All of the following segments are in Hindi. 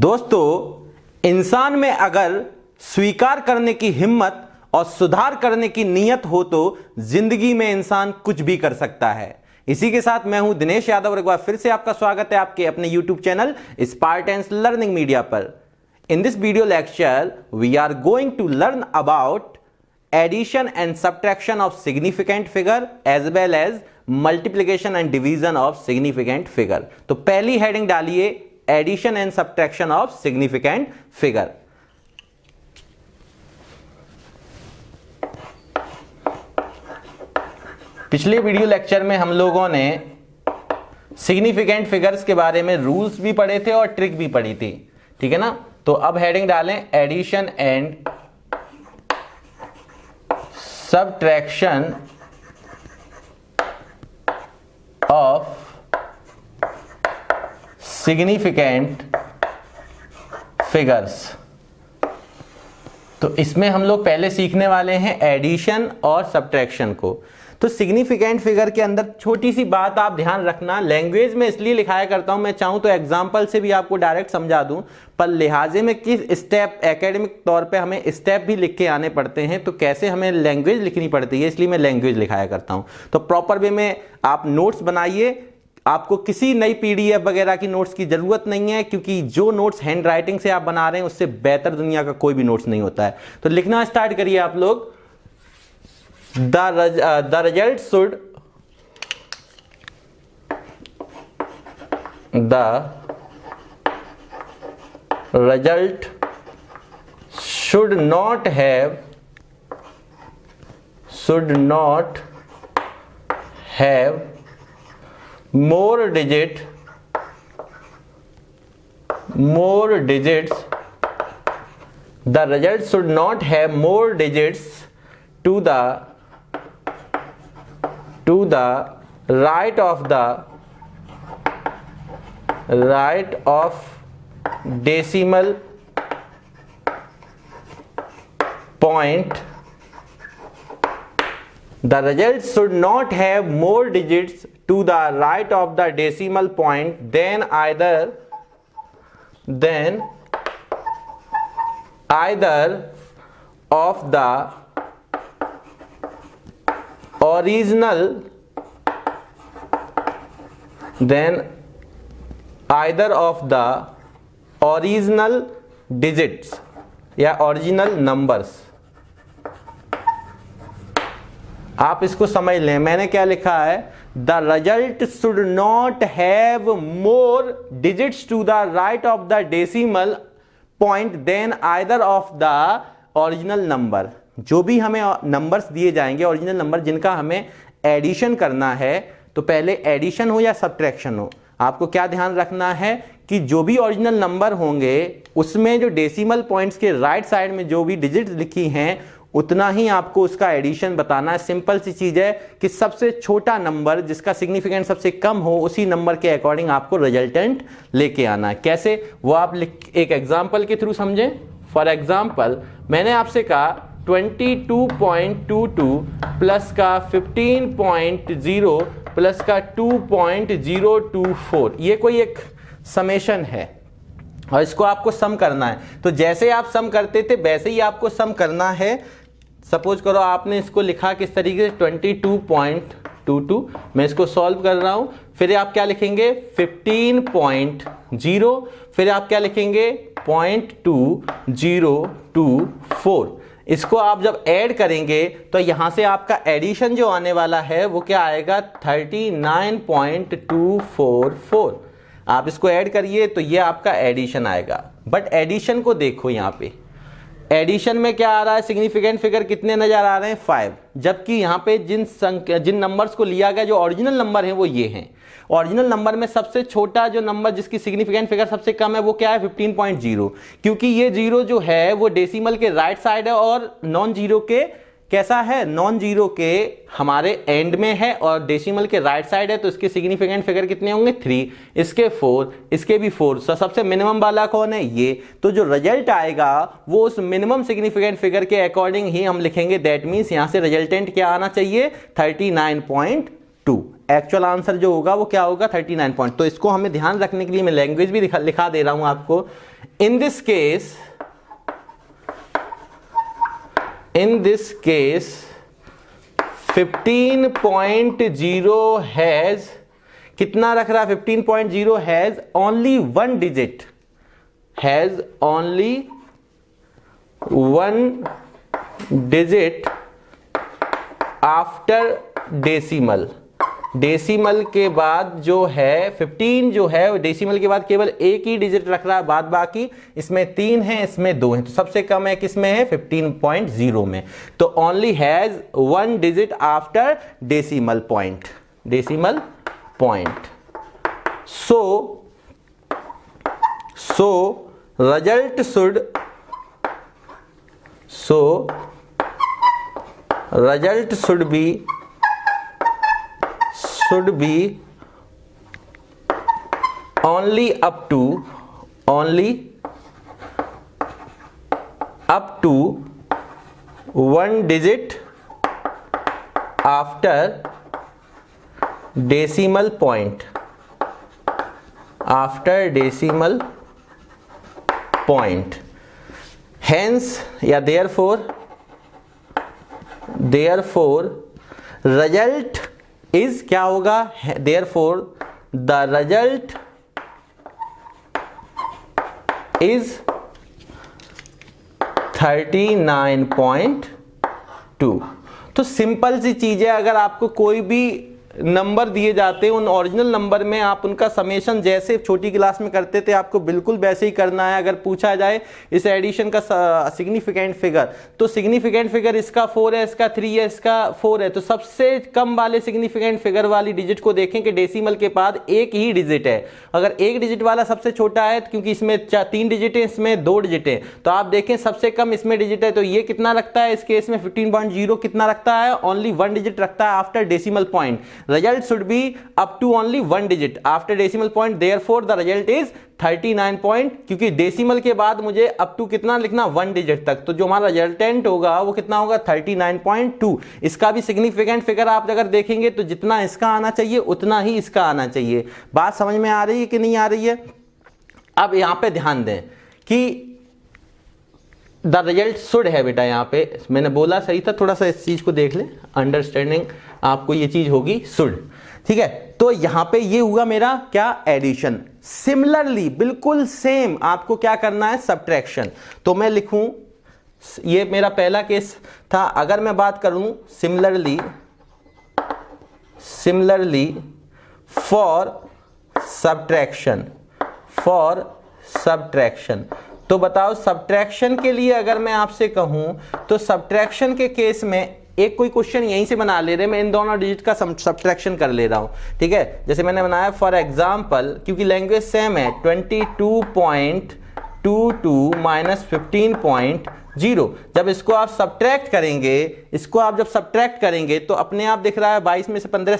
दोस्तों, इंसान में अगर स्वीकार करने की हिम्मत और सुधार करने की नीयत हो तो जिंदगी में इंसान कुछ भी कर सकता है। इसी के साथ मैं हूं दिनेश यादव और एक बार फिर से आपका स्वागत है आपके अपने YouTube channel Spartans Learning Media पर। In this video lecture we are going to learn about addition and subtraction of significant figure as well as multiplication and division of significant figure. तो पहली हेडिंग डालिए addition and subtraction of significant figure. पिछले वीडियो लेक्चर में हम लोगों ने सिग्निफिकेंट फिगर्स के बारे में रूल्स भी पढ़े थे और ट्रिक भी पढ़ी थी, ठीक है ना। तो अब हेडिंग डालें addition and subtraction of significant figures. तो इसमें हम लोग पहले सीखने वाले हैं एडिशन और सब्ट्रैक्शन को। तो सिग्निफिकेंट फिगर के अंदर छोटी सी बात आप ध्यान रखना, लैंग्वेज में इसलिए लिखाया करता हूं, मैं चाहूं तो एग्जांपल से भी आपको डायरेक्ट समझा दूं, पर लिहाजे में किस स्टेप एकेडमिक तौर पे हमें स्टेप भी लिख के आने पड़ते हैं, तो कैसे हमें लैंग्वेज लिखनी पड़ती है, इसलिए मैं लैंग्वेज लिखाया करता हूं। तो प्रॉपर वे में आप नोट्स बनाइए। आपको किसी नई पीडीएफ वगैरह की नोट्स की जरूरत नहीं है, क्योंकि जो नोट्स हैंड राइटिंग से आप बना रहे हैं उससे बेहतर दुनिया का कोई भी नोट्स नहीं होता है। तो लिखना स्टार्ट करिए आप लोग। The result should not have more digits the result should not have more digits to the right of decimal point. The result should not have more digits to the right of the decimal point than either of the original digits या original numbers। आप इसको समझ लें, मैंने क्या लिखा है, the result should not have more digits to the right of the decimal point than either of the original number. जो भी हमें नंबर्स दिए जाएंगे, ओरिजिनल नंबर जिनका हमें एडिशन करना है, तो पहले एडिशन हो या सब्ट्रैक्शन हो, आपको क्या ध्यान रखना है कि जो भी ओरिजिनल नंबर होंगे उसमें जो डेसिमल पॉइंट्स के राइट साइड में जो भी डिजिट्स लिखी हैं उतना ही आपको उसका एडिशन बताना है। सिंपल सी चीज है कि सबसे छोटा नंबर जिसका सिग्निफिकेंट सबसे कम हो उसी नंबर के अकॉर्डिंग आपको रिजल्टेंट लेके आना है। कैसे, वो आप एक एग्जांपल के थ्रू समझें। फॉर एग्जांपल मैंने आपसे कहा 22.22 प्लस का 15.0 प्लस का 2.024, ये कोई एक समेशन है और इसको आपको सम करना है। तो जैसे आप सम करते थे वैसे ही आपको सम करना है। सपोज करो आपने इसको लिखा किस तरीके से 22.22, मैं इसको सॉल्व कर रहा हूं, फिर आप क्या लिखेंगे 15.0, फिर आप क्या लिखेंगे 0.2024। इसको आप जब ऐड करेंगे तो यहां से आपका एडिशन जो आने वाला है वो क्या आएगा 39.244। आप इसको ऐड करिए तो ये आपका एडिशन आएगा। बट एडिशन को देखो, यहां पे एडिशन में क्या आ रहा है, सिग्निफिकेंट फिगर कितने नजर आ रहे हैं 5, जबकि यहां पे जिन नंबर्स को लिया गया जो ओरिजिनल नंबर है वो ये हैं। ओरिजिनल नंबर में सबसे छोटा जो नंबर जिसकी सिग्निफिकेंट फिगर सबसे कम है वो क्या है 15.0, क्योंकि ये जीरो जो है वो डेसिमल के राइट साइड है और नॉन जीरो के कैसा है, नॉन जीरो के हमारे एंड में है और डेसिमल के राइट साइड है। तो इसके सिग्निफिकेंट फिगर कितने होंगे 3, इसके 4, इसके भी 4। तो सबसे मिनिमम वाला कौन है ये। तो जो रिजल्ट आएगा वो उस मिनिमम सिग्निफिकेंट फिगर के अकॉर्डिंग ही हम लिखेंगे। दैट मीन्स यहां से रिजल्टेंट क्या आना चाहिए 39.2। एक्चुअल आंसर जो होगा वो क्या होगा 39 पॉइंट। तो इसको हमें ध्यान रखने के लिए मैं लैंग्वेज भी लिखा दे रहा हूं आपको। इन दिस केस 15.0 हैज कितना रख रहा है, 15.0 has only one digit, has only one digit after decimal. Decimal के बाद जो है 15 जो है डेसिमल के बाद केवल एक ही डिजिट रख रहा है, बाद बाकी इसमें 3 है, इसमें 2 है, तो सबसे कम है किसमें है 15.0 में। तो only has one digit after decimal point, decimal point. So result should be only up to one digit after decimal point, hence या therefore result is क्या होगा, therefore the result is 39.2। तो सिंपल सी चीज है, अगर आपको कोई भी नंबर दिए जाते हैं उन ओरिजिनल नंबर में आप उनका समेशन जैसे छोटी क्लास में करते थे आपको बिल्कुल वैसे ही करना है। अगर पूछा जाए इस एडिशन का सिग्निफिकेंट फिगर, तो सिग्निफिकेंट फिगर इसका 4 है, इसका 3 है, इसका 4 है, तो सबसे कम वाले सिग्निफिकेंट फिगर वाली डिजिट को देखें कि डेसिमल के बाद एक ही डिजिट है। अगर एक डिजिट वाला सबसे छोटा है, क्योंकि इसमें 3 डिजिट है, इसमें 2 डिजिट है, तो आप देखें सबसे कम इसमें डिजिट है, तो ये कितना रखता है, इस केस में 15.0 कितना रखता है, ओनली वन डिजिट रखता है after decimal point. Result should be up to only one digit after decimal point, therefore the result is 39 point। क्योंकि डेसिमल के बाद मुझे अप टू कितना लिखना, वन डिजिट तक, तो जो हमारा रिजल्टेंट होगा वो कितना होगा 39.2। इसका भी सिग्निफिकेंट फिगर आप अगर देखेंगे तो जितना इसका आना चाहिए उतना ही इसका आना चाहिए। बात समझ में आ रही है कि नहीं आ रही है? अब यहां पे ध्यान दें कि द रिजल्ट शुड है, बेटा यहाँ पे मैंने बोला सही था, थोड़ा सा इस चीज को देख ले, अंडरस्टैंडिंग आपको ये चीज होगी शुड, ठीक है। तो यहां पे ये हुआ मेरा क्या, एडिशन। सिमिलरली बिल्कुल सेम आपको क्या करना है, सब्ट्रैक्शन। तो मैं लिखूं, ये मेरा पहला केस था। अगर मैं बात करूं सिमिलरली फॉर सब्ट्रैक्शन, तो बताओ सब्ट्रैक्शन के लिए अगर मैं आपसे कहूं तो सब्ट्रैक्शन के केस में एक कोई क्वेश्चन यहीं से बना ले रहे, मैं इन दोनों डिजिट का सब्ट्रैक्शन कर ले रहा हूं, ठीक है। जैसे मैंने बनाया फॉर एग्जांपल, क्योंकि लैंग्वेज सेम है, 22.22 माइनस 15.0। जब इसको आप सब्ट्रैक्ट करेंगे, तो अपने आप दिख रहा है 22 में से 15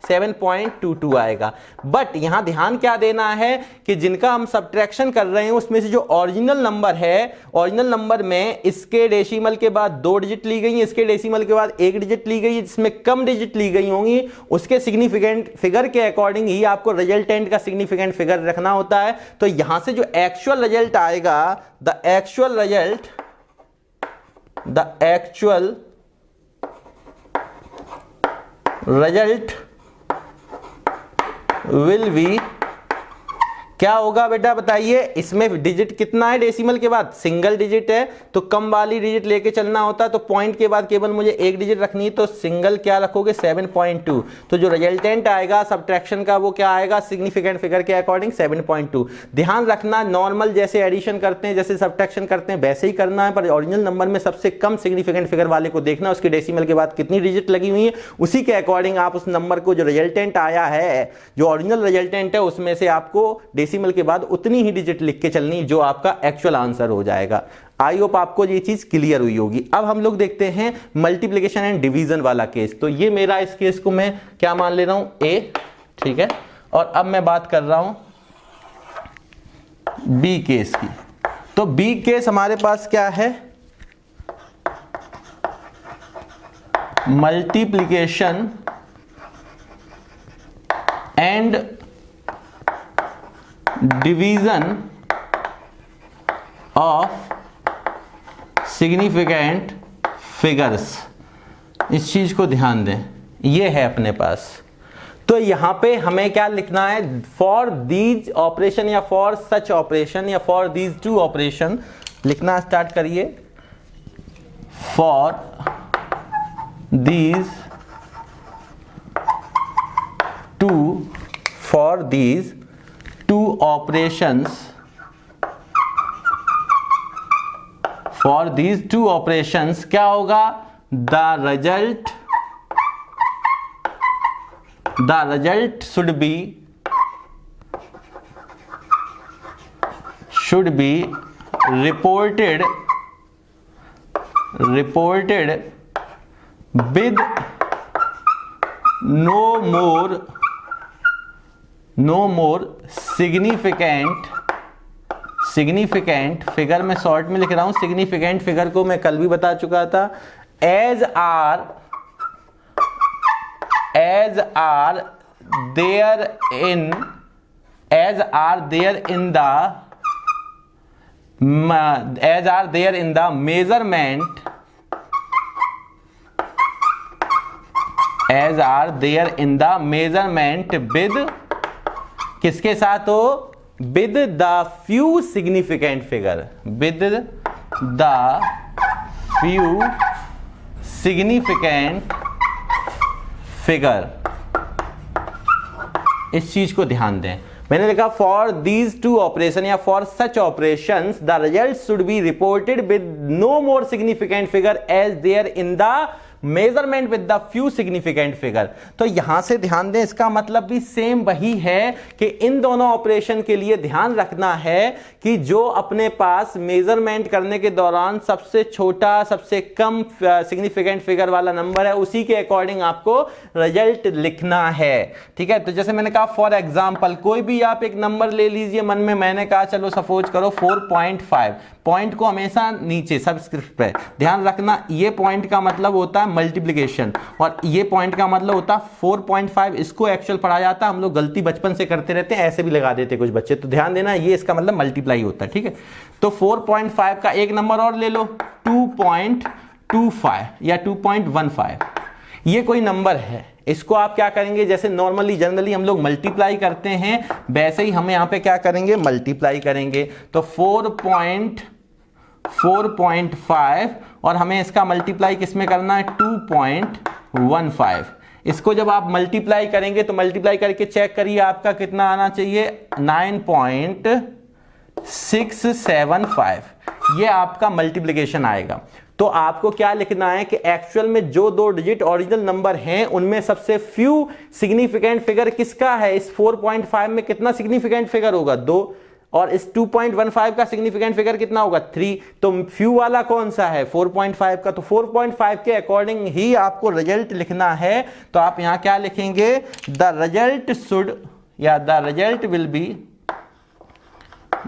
7.22 आएगा। बट यहां ध्यान क्या देना है कि जिनका हम सब्ट्रैक्शन कर रहे हैं उसमें से जो ओरिजिनल नंबर है, ओरिजिनल नंबर में इसके डेसिमल के बाद 2 डिजिट ली गई है, इसके डेसिमल के बाद 1 डिजिट ली गई है, जिसमें कम डिजिट ली गई होंगी उसके सिग्निफिकेंट फिगर के अकॉर्डिंग ही आपको रिजल्टेंट का सिग्निफिकेंट फिगर रखना होता है। तो यहां से जो एक्चुअल रिजल्ट आएगा, the actual result will be क्या होगा बेटा बताइए, इसमें डिजिट कितना है, डेसिमल के बाद सिंगल डिजिट है, तो कम वाली डिजिट लेके चलना होता है, तो पॉइंट के बाद केवल मुझे एक डिजिट रखनी है, तो सिंगल क्या रखोगे 7.2। तो जो रिजल्टेंट आएगा सब्ट्रैक्शन का वो क्या आएगा, सिग्निफिकेंट फिगर के अकॉर्डिंग 7.2। ध्यान रखना, नॉर्मल जैसे एडिशन करते हैं, जैसे सब्ट्रैक्शन करते हैं वैसे ही करना है, पर ओरिजिनल नंबर में सबसे कम सिग्निफिकेंट फिगर वाले को देखना, उसके डेसिमल के बाद कितनी डिजिट लगी हुई है, उसी के अकॉर्डिंग आप उस नंबर को जो रिजल्टेंट आया है, जो ओरिजिनल रिजल्टेंट है, उसमें से आपको डेसिमल के बाद उतनी ही डिजिट लिख के चलनी जो आपका एक्चुअल आंसर हो जाएगा। आई होप आपको ये चीज क्लियर हुई होगी। अब हम लोग देखते हैं मल्टीप्लिकेशन एंड डिवीजन वाला केस। तो ये मेरा, इस केस को मैं क्या मान ले रहा हूं, ए, ठीक है। और अब मैं बात कर रहा हूं बी केस की। तो बी केस हमारे पास क्या है, multiplication and division of significant figures, इस चीज को ध्यान दें, ये है अपने पास। तो यहां पे हमें क्या लिखना है, फॉर दीज ऑपरेशन या फॉर सच ऑपरेशन या फॉर दीज टू ऑपरेशन लिखना स्टार्ट करिए। For these to operations, for these to operations क्या होगा, the result should B reported with no more significant figure में शॉर्ट में लिख रहा हूं, सिग्निफिकेंट फिगर को मैं कल भी बता चुका था, as are there in the measurement, as are there in the measurement with किसके साथ हो, with the few significant figure, with the few significant figure। इस चीज को ध्यान दें। मैंने लिखा फॉर दीज टू ऑपरेशन या for such operations the result should be reported with no more significant figure as there in the measurement with the few significant figure. तो यहां से ध्यान दें, इसका मतलब भी सेम वही है कि इन दोनों ऑपरेशन के लिए ध्यान रखना है कि जो अपने पास मेजरमेंट करने के दौरान सबसे छोटा सबसे कम सिग्निफिकेंट फिगर वाला नंबर है उसी के अकॉर्डिंग आपको रिजल्ट लिखना है। ठीक है, तो जैसे मैंने कहा फॉर एग्जांपल कोई भी आप एक नंबर ले लीजिए मन में, मैंने कहा चलो सपोज करो 4.5, पॉइंट को हमेशा नीचे सबस्क्रिप्ट पे ध्यान रखना, ये पॉइंट का मतलब होता है मल्टीप्लिकेशन और ये पॉइंट का मतलब होता है 4.5। इसको एक्चुअल पढ़ा जाता है, हम लोग गलती बचपन से करते रहते हैं, ऐसे भी लगा देते कुछ बच्चे, तो ध्यान देना ये इसका मतलब मल्टीप्लाई होता है। ठीक है, तो 4.5 का एक नंबर और ले लो 2.25 या 2.15, ये कोई नंबर है, इसको आप क्या करेंगे, जैसे नॉर्मली जनरली हम लोग मल्टीप्लाई करते हैं वैसे ही हमें यहां पे क्या करेंगे, मल्टीप्लाई करेंगे। तो 4.5 और हमें इसका मल्टीप्लाई किसमें करना है, 2.15। इसको जब आप मल्टीप्लाई करेंगे तो मल्टीप्लाई करके चेक करिए आपका कितना आना चाहिए, 9.675, ये आपका मल्टीप्लिकेशन आएगा। तो आपको क्या लिखना है कि एक्चुअल में जो दो डिजिट ओरिजिनल नंबर हैं उनमें सबसे फ्यू सिग्निफिकेंट फिगर किसका है, इस 4.5 में कितना सिग्निफिकेंट फिगर होगा, 2, और इस 2.15 का सिग्निफिकेंट फिगर कितना होगा, 3। तो फ्यू वाला कौन सा है, 4.5 का। तो 4.5 के अकॉर्डिंग ही आपको रिजल्ट लिखना है। तो आप यहां क्या लिखेंगे, द रिजल्ट शुड या the result will be,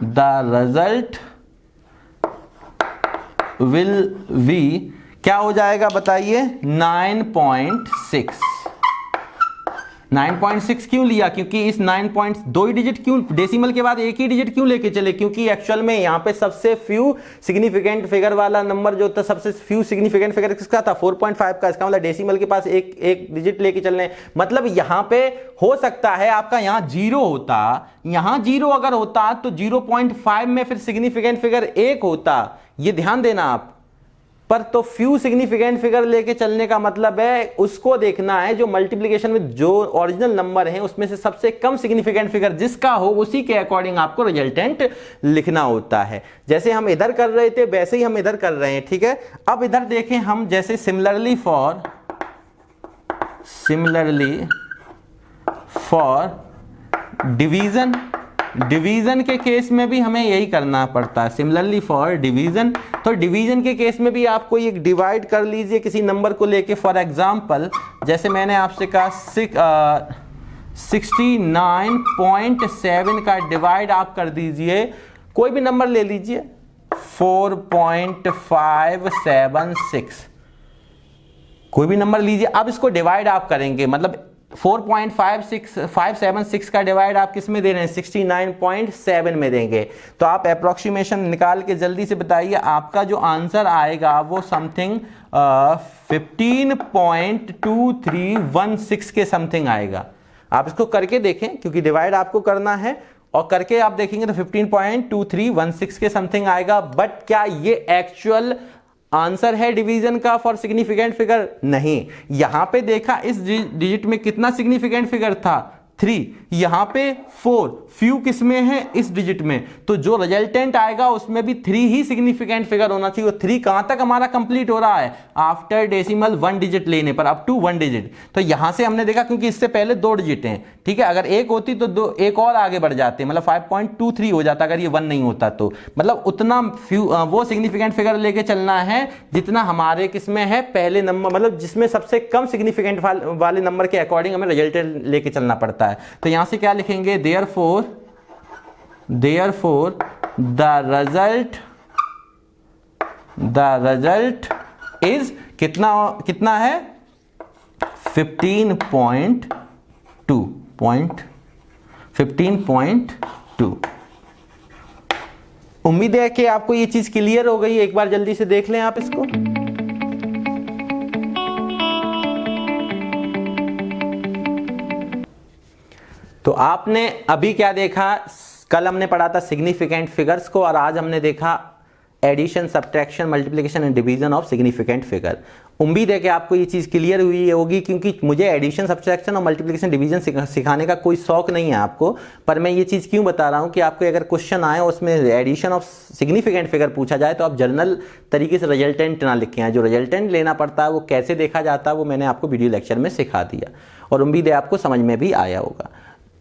the result will be क्या हो जाएगा बताइए, 9.6। 9.6 क्यों लिया, क्योंकि इस 9.2 ही डिजिट क्यों, डेसिमल के बाद एक ही डिजिट क्यों लेके चले, क्योंकि एक्चुअल में यहां पे सबसे फ्यू सिग्निफिकेंट फिगर वाला नंबर जो था, सबसे फ्यू सिग्निफिकेंट फिगर किसका था, 4.5 का। इसका मतलब डेसिमल के पास एक डिजिट लेके चलने, मतलब यहां पे हो सकता है आपका यहां 0 होता, यहां 0 अगर होता तो 0.5 में फिर सिग्निफिकेंट फिगर 1 होता, ये ध्यान देना आप। पर तो फ्यू सिग्निफिकेंट फिगर लेके चलने का मतलब है उसको देखना है जो मल्टीप्लिकेशन में जो ओरिजिनल नंबर है उसमें से सबसे कम सिग्निफिकेंट फिगर जिसका हो उसी के अकॉर्डिंग आपको रिजल्टेंट लिखना होता है। जैसे हम इधर कर रहे थे वैसे ही हम इधर कर रहे हैं। ठीक है, अब इधर देखें हम, जैसे सिमिलरली फॉर डिवीजन के केस में भी हमें यही करना पड़ता है, सिमिलरली फॉर डिवीजन। तो डिवीजन के केस में भी आपको एक डिवाइड कर लीजिए किसी नंबर को लेके। फॉर एग्जांपल जैसे मैंने आपसे कहा 69.7 का डिवाइड आप कर दीजिए, कोई भी नंबर ले लीजिए 4.576, कोई भी नंबर लीजिए। अब इसको डिवाइड आप करेंगे, मतलब 4.576 का डिवाइड आप किस में दे रहे हैं, 69.7 में देंगे। तो आप अप्रोक्सीमेशन निकाल के जल्दी से बताइए, आपका जो आंसर आएगा वो समथिंग 15.2316 के समथिंग आएगा। आप इसको करके देखें, क्योंकि डिवाइड आपको करना है, और करके आप देखेंगे तो 15.2316 के समथिंग आएगा। बट क्या ये एक्चुअल आंसर है डिवीजन का फॉर सिग्निफिकेंट फिगर? नहीं। यहां पे देखा इस डिजिट में कितना सिग्निफिकेंट फिगर था, 3, यहां पे 4, फ्यू किसमें है, इस डिजिट में। तो जो रिजल्टेंट आएगा उसमें भी 3 ही सिग्निफिकेंट फिगर होना चाहिए। 3 कहां तक हमारा कंप्लीट हो रहा है, आफ्टर डेसिमल 1 डिजिट लेने पर, अप टू 1 डिजिट। तो यहां से हमने देखा, क्योंकि इससे पहले 2 डिजिट हैं, ठीक है, अगर एक होती तो एक और आगे बढ़ जाते, मतलब 5.23 हो जाता अगर ये 1 नहीं होता तो। मतलब उतना वो सिग्निफिकेंट फिगर लेके चलना है जितना हमारे किसमें है, पहले नंबर, मतलब जिसमें सबसे कम सिग्निफिकेंट वाले नंबर के अकॉर्डिंग हमें रिजल्टेंट लेके चलना पड़ता है। तो यहां से क्या लिखेंगे, therefore the result is कितना है, 15.2। उम्मीद है कि आपको ये चीज क्लियर हो गई। एक बार जल्दी से देख लें आप इसको। तो आपने अभी क्या देखा, कल हमने पढ़ा था सिग्निफिकेंट फिगर्स को, और आज हमने देखा addition, subtraction, multiplication and division of significant figure. उम्मीद है कि आपको ये चीज़ क्लियर हुई होगी, क्योंकि मुझे एडिशन, सब्ट्रैक्शन और मल्टीप्लिकेशन, डिवीजन सिखाने का कोई शौक नहीं है आपको, पर मैं ये चीज़ क्यों बता रहा हूँ कि आपको अगर क्वेश्चन आए उसमें एडिशन ऑफ सिग्निफिकेंट फिगर पूछा जाए तो आप जनरल तरीके से रिजल्टेंट ना लिखे हैं। जो रिजल्टेंट लेना पड़ता है वो कैसे देखा जाता है वो मैंने आपको वीडियो लेक्चर में सिखा दिया, और उम्मीद है आपको समझ में भी आया होगा।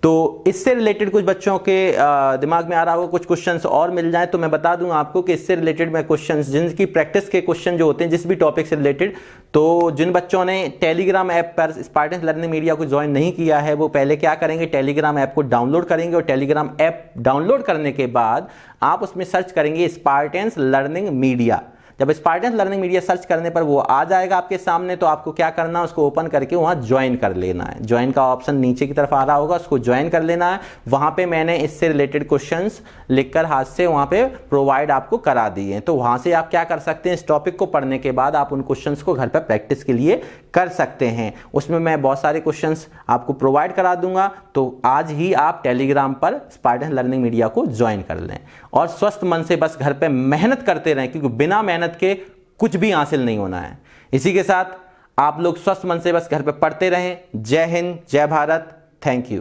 तो इससे रिलेटेड कुछ बच्चों के दिमाग में आ रहा होगा कुछ क्वेश्चंस और मिल जाए, तो मैं बता दूं आपको कि इससे रिलेटेड मैं क्वेश्चंस, जिनकी प्रैक्टिस के क्वेश्चन जो होते हैं जिस भी टॉपिक से रिलेटेड, तो जिन बच्चों ने टेलीग्राम ऐप पर स्पार्टन लर्निंग मीडिया को ज्वाइन नहीं किया है वो पहले क्या करेंगे, टेलीग्राम ऐप को डाउनलोड करेंगे, और टेलीग्राम ऐप डाउनलोड करने के बाद आप उसमें सर्च करेंगे स्पार्टन लर्निंग मीडिया। जब स्पार्टन लर्निंग मीडिया सर्च करने पर वो आ जाएगा आपके सामने, तो आपको क्या करना है, उसको ओपन करके वहाँ ज्वाइन कर लेना है। ज्वाइन का ऑप्शन नीचे की तरफ आ रहा होगा, उसको ज्वाइन कर लेना है। वहाँ पे मैंने इससे रिलेटेड क्वेश्चंस लिखकर हाथ से वहाँ पे प्रोवाइड आपको करा दिए हैं। तो वहाँ से आप क्या कर सकते हैं, इस टॉपिक को पढ़ने के बाद आप उन क्वेश्चंस को घर पर प्रैक्टिस के लिए कर सकते हैं। उसमें मैं बहुत सारे क्वेश्चंस आपको प्रोवाइड करा दूंगा। तो आज ही आप टेलीग्राम पर स्पार्टन लर्निंग मीडिया को ज्वाइन कर लें, और स्वस्थ मन से बस घर पे मेहनत करते रहें, क्योंकि बिना मेहनत के कुछ भी हासिल नहीं होना है। इसी के साथ आप लोग स्वस्थ मन से बस घर पे पढ़ते रहें। जय हिंद, जय भारत, थैंक यू।